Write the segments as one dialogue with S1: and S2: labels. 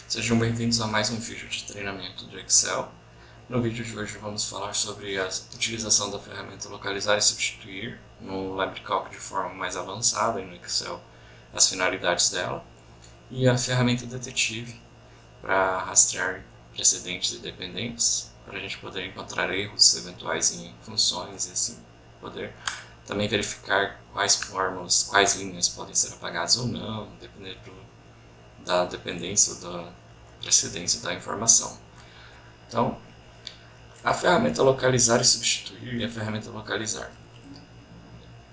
S1: Sejam bem-vindos a mais um vídeo de treinamento do Excel. No vídeo de hoje vamos falar sobre a utilização da ferramenta localizar e substituir no LibreCalc de forma mais avançada e no Excel as finalidades dela, e a ferramenta detetive para rastrear precedentes e dependentes, para a gente poder encontrar erros eventuais em funções e assim poder também verificar quais fórmulas, quais linhas podem ser apagadas ou não, dependendo da dependência ou da precedência da informação. Então, a ferramenta localizar e substituir e a ferramenta localizar.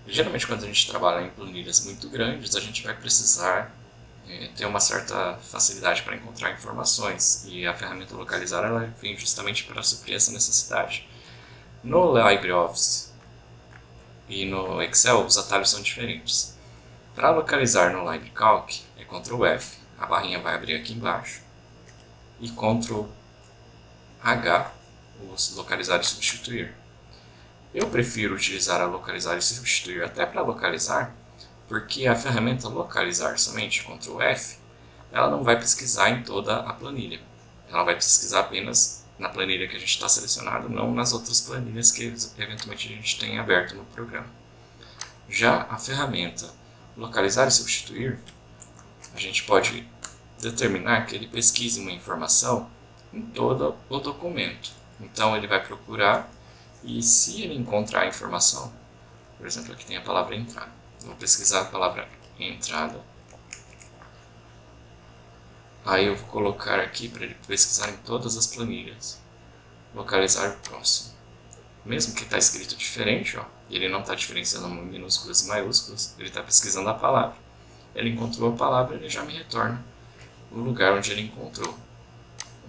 S1: Geralmente, quando a gente trabalha em planilhas muito grandes, a gente vai precisar ter uma certa facilidade para encontrar informações, e a ferramenta localizar ela vem justamente para suprir essa necessidade. No LibreOffice e no Excel, os atalhos são diferentes. Para localizar no LibreCalc é Ctrl F, a barrinha vai abrir aqui embaixo, e Ctrl H, o localizar e substituir. Eu prefiro utilizar a localizar e substituir até para localizar, porque a ferramenta localizar somente Ctrl F, ela não vai pesquisar em toda a planilha. Ela vai pesquisar apenas na planilha que a gente está selecionado, não nas outras planilhas que eventualmente a gente tem aberto no programa. Já a ferramenta localizar e substituir, a gente pode determinar que ele pesquise uma informação em todo o documento. Então ele vai procurar, e se ele encontrar a informação, por exemplo, aqui tem a palavra entrada, vou pesquisar a palavra entrada, aí eu vou colocar aqui para ele pesquisar em todas as planilhas, localizar o próximo. Mesmo que está escrito diferente, ó, ele não está diferenciando minúsculas e maiúsculas, ele está pesquisando a palavra. Ele encontrou a palavra, ele já me retorna o lugar onde ele encontrou.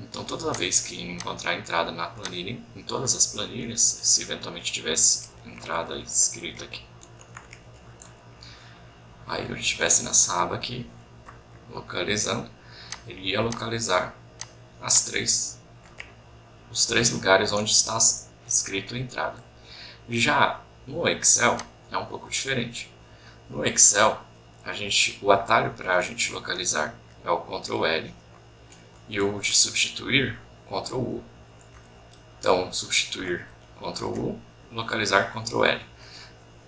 S1: Então, toda vez que encontrar a entrada na planilha, em todas as planilhas, se eventualmente tivesse entrada escrita aqui, aí eu estivesse nessa aba aqui, localizando, ele ia localizar os três lugares onde está escrito entrada. Já no Excel é um pouco diferente. No Excel, o atalho para a gente localizar é o Ctrl L, e o de substituir, Ctrl U. Então, substituir, Ctrl U, localizar, Ctrl L.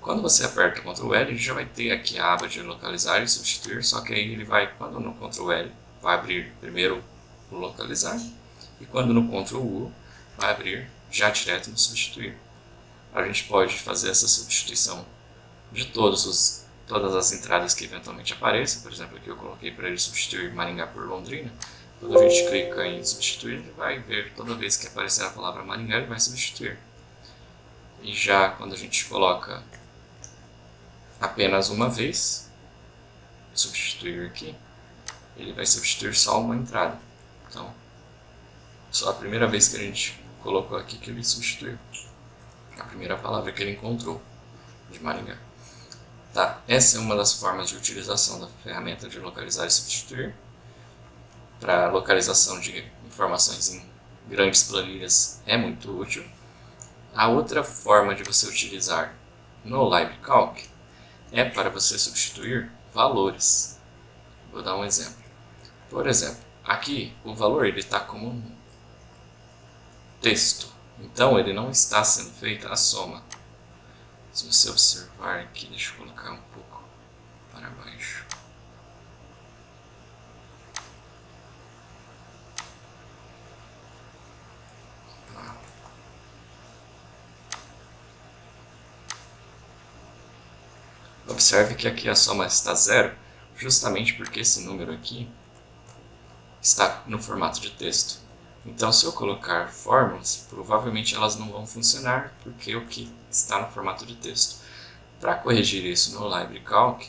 S1: Quando você aperta Ctrl L, ele já vai ter aqui a aba de localizar e substituir, só que aí ele vai, quando no Ctrl L, vai abrir primeiro o localizar, e quando no Ctrl U, vai abrir já direto no substituir. A gente pode fazer essa substituição de todas as entradas que eventualmente apareçam. Por exemplo, aqui eu coloquei para ele substituir Maringá por Londrina. Quando a gente clica em substituir, ele vai ver toda vez que aparecer a palavra Maringá, ele vai substituir. E já quando a gente coloca apenas uma vez, substituir aqui, ele vai substituir só uma entrada. Então, só a primeira vez que a gente colocou aqui que ele substituiu a primeira palavra que ele encontrou de Maringá. Tá, essa é uma das formas de utilização da ferramenta de localizar e substituir. Para localização de informações em grandes planilhas é muito útil. A outra forma de você utilizar no LibreCalc é para você substituir valores. Vou dar um exemplo. Por exemplo, aqui o valor está como um texto, então ele não está sendo feita a soma. Se você observar aqui, deixa eu colocar um pouco para baixo. Observe que aqui a soma está zero, justamente porque esse número aqui está no formato de texto. Então, se eu colocar fórmulas, provavelmente elas não vão funcionar, porque o que está no formato de texto. Para corrigir isso no LibreCalc,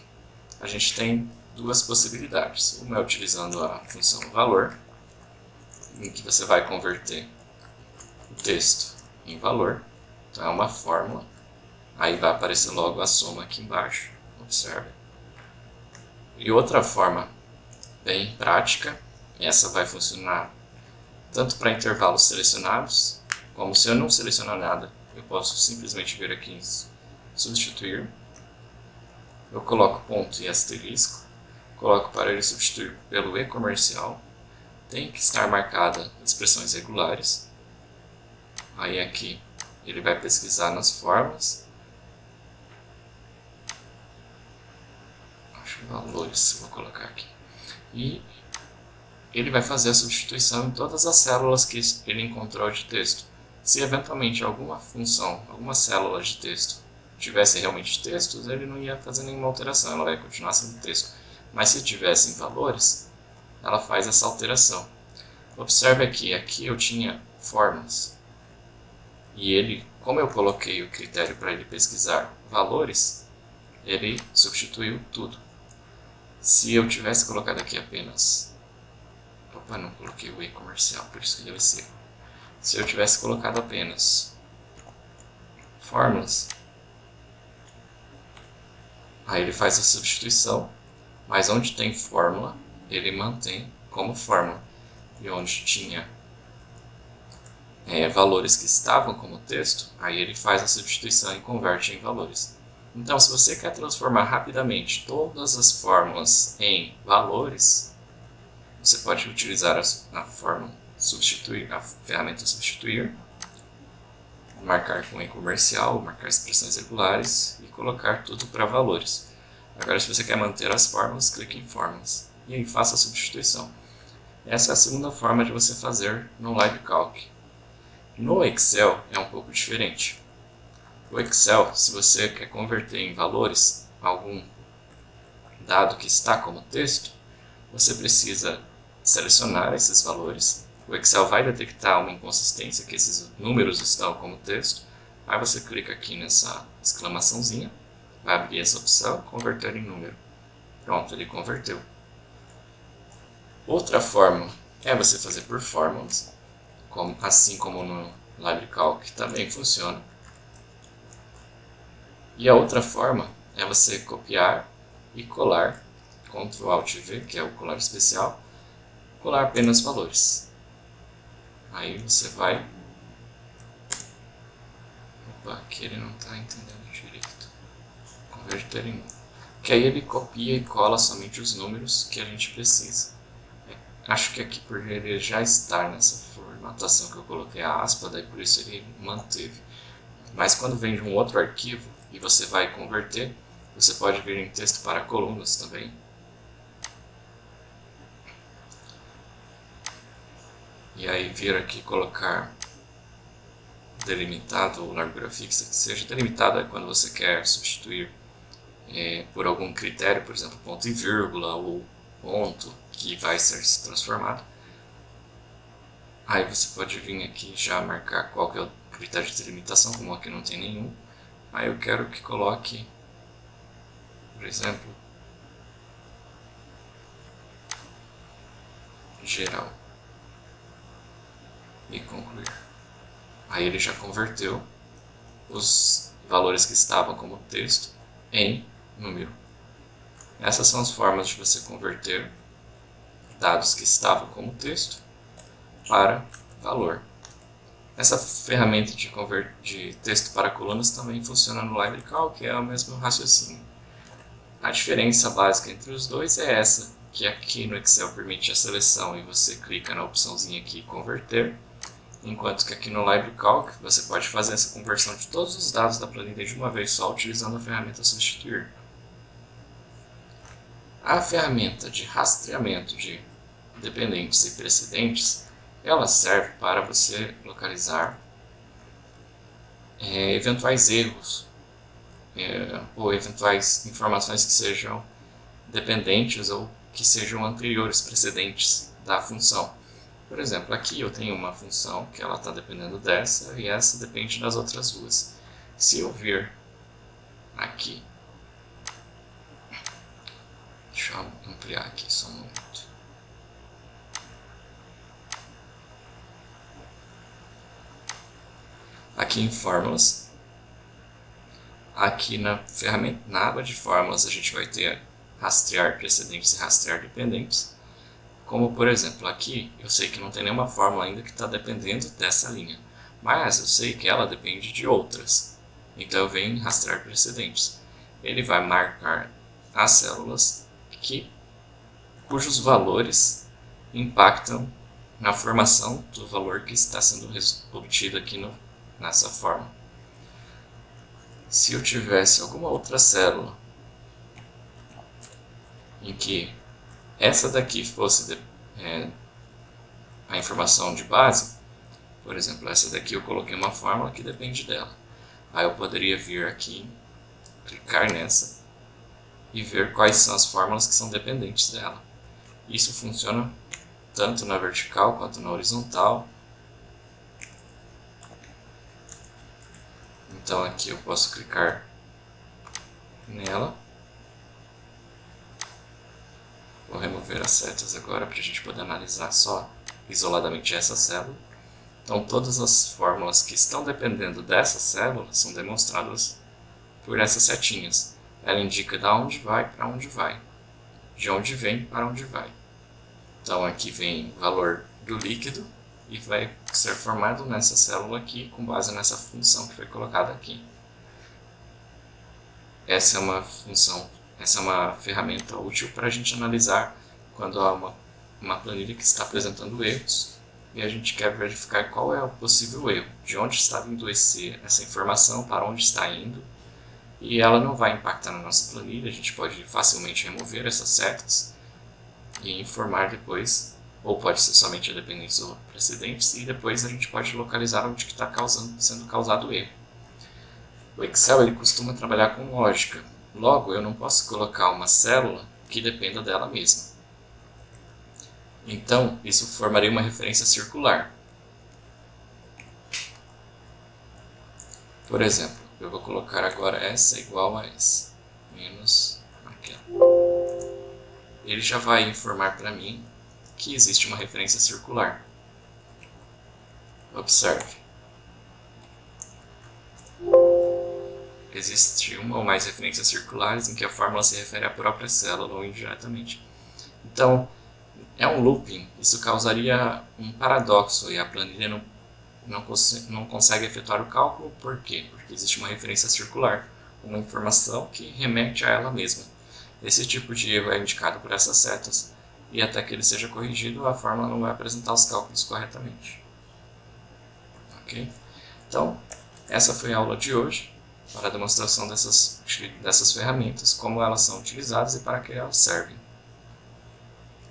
S1: a gente tem duas possibilidades. Uma é utilizando a função valor, em que você vai converter o texto em valor. Então, é uma fórmula. Aí vai aparecer logo a soma aqui embaixo, observe. E outra forma bem prática, essa vai funcionar tanto para intervalos selecionados, como se eu não selecionar nada, eu posso simplesmente vir aqui em substituir, eu coloco ponto e asterisco, coloco para ele substituir pelo e comercial, tem que estar marcada expressões regulares. Aí aqui ele vai pesquisar nas fórmulas. Acho que valores eu vou colocar aqui. E ele vai fazer a substituição em todas as células que ele encontrou de texto. Se eventualmente alguma função, alguma célula de texto tivesse realmente textos, ele não ia fazer nenhuma alteração, ela vai continuar sendo texto. Mas se tivessem valores, ela faz essa alteração. Observe aqui eu tinha fórmulas. E ele, como eu coloquei o critério para ele pesquisar valores, ele substituiu tudo. Se eu tivesse colocado aqui apenas... Opa, não coloquei o e-comercial, por isso que deu esse erro. Se eu tivesse colocado apenas fórmulas, aí ele faz a substituição, mas onde tem fórmula, ele mantém como fórmula. E onde tinha valores que estavam como texto, aí ele faz a substituição e converte em valores. Então, se você quer transformar rapidamente todas as fórmulas em valores, você pode utilizar a fórmula substituir, a ferramenta substituir, marcar com e-comercial, marcar expressões regulares e colocar tudo para valores. Agora, se você quer manter as fórmulas, clique em fórmulas e aí faça a substituição. Essa é a segunda forma de você fazer no LibreCalc. No Excel é um pouco diferente. O Excel, se você quer converter em valores algum dado que está como texto, você precisa selecionar esses valores. O Excel vai detectar uma inconsistência, que esses números estão como texto. Aí você clica aqui nessa exclamaçãozinha, vai abrir essa opção, converter em número. Pronto, ele converteu. Outra forma é você fazer por fórmulas, assim como no LibreCalc também funciona. E a outra forma é você copiar e colar, Ctrl Alt V, que é o colar especial, colar apenas valores. Aí você vai... Opa, aqui ele não está entendendo direito. Converter em número. Que aí ele copia e cola somente os números que a gente precisa. Acho que aqui por ele já estar nessa formatação que eu coloquei a aspa, daí por isso ele manteve. Mas quando vem de um outro arquivo e você vai converter, você pode vir em texto para colunas também. E aí vir aqui colocar delimitado ou largura fixa, que seja delimitado é quando você quer substituir por algum critério, por exemplo, ponto e vírgula ou ponto que vai ser transformado. Aí você pode vir aqui já marcar qual que é o critério de delimitação, como aqui não tem nenhum. Aí eu quero que coloque, por exemplo, geral e concluir. Aí ele já converteu os valores que estavam como texto em número. Essas são as formas de você converter dados que estavam como texto para valor. Essa ferramenta de texto para colunas também funciona no LibreCalc, que é o mesmo raciocínio. A diferença básica entre os dois é essa, que aqui no Excel permite a seleção e você clica na opçãozinha aqui converter, enquanto que aqui no LibreCalc você pode fazer essa conversão de todos os dados da planilha de uma vez só utilizando a ferramenta substituir. A ferramenta de rastreamento de dependentes e precedentes, ela serve para você localizar eventuais erros ou eventuais informações que sejam dependentes ou que sejam anteriores, precedentes da função. Por exemplo, aqui eu tenho uma função que ela está dependendo dessa e essa depende das outras duas. Se eu vir aqui, deixa eu ampliar aqui só um momento. Aqui em fórmulas, aqui na ferramenta, na aba de fórmulas a gente vai ter rastrear precedentes e rastrear dependentes. Como por exemplo aqui, eu sei que não tem nenhuma fórmula ainda que está dependendo dessa linha, mas eu sei que ela depende de outras. Então eu venho em rastrear precedentes. Ele vai marcar as células cujos valores impactam na formação do valor que está sendo obtido aqui nessa forma. Se eu tivesse alguma outra célula em que essa daqui fosse a informação de base, por exemplo, essa daqui eu coloquei uma fórmula que depende dela. Aí eu poderia vir aqui, clicar nessa e ver quais são as fórmulas que são dependentes dela. Isso funciona tanto na vertical quanto na horizontal. Então aqui eu posso clicar nela. Vou remover as setas agora para a gente poder analisar só isoladamente essa célula. Então todas as fórmulas que estão dependendo dessa célula são demonstradas por essas setinhas. Ela indica de onde vai para onde vai, de onde vem para onde vai. Então aqui vem o valor do líquido e vai ser formado nessa célula aqui com base nessa função que foi colocada aqui. Essa é uma ferramenta útil para a gente analisar quando há uma planilha que está apresentando erros e a gente quer verificar qual é o possível erro, de onde está vindo essa informação, para onde está indo, e ela não vai impactar na nossa planilha. A gente pode facilmente remover essas setas e informar depois, ou pode ser somente a dependência ou precedentes, e depois a gente pode localizar onde está sendo causado o erro. O Excel ele costuma trabalhar com lógica, logo eu não posso colocar uma célula que dependa dela mesma. Então, isso formaria uma referência circular. Por exemplo, eu vou colocar agora essa igual a essa, menos aquela. Ele já vai informar para mim que existe uma referência circular. Observe. Existe uma ou mais referências circulares em que a fórmula se refere à própria célula ou indiretamente. Então, é um looping. Isso causaria um paradoxo e a planilha não consegue efetuar o cálculo. Por quê? Porque existe uma referência circular, uma informação que remete a ela mesma. Esse tipo de erro é indicado por essas setas e até que ele seja corrigido, a fórmula não vai apresentar os cálculos corretamente. Ok? Então, essa foi a aula de hoje para a demonstração dessas ferramentas, como elas são utilizadas e para que elas servem.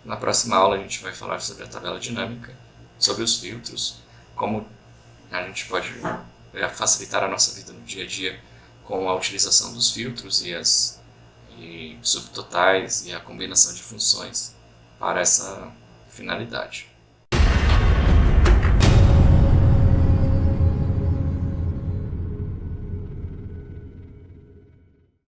S1: Na próxima aula a gente vai falar sobre a tabela dinâmica, sobre os filtros, como a gente pode facilitar a nossa vida no dia a dia com a utilização dos filtros e subtotais e a combinação de funções para essa finalidade.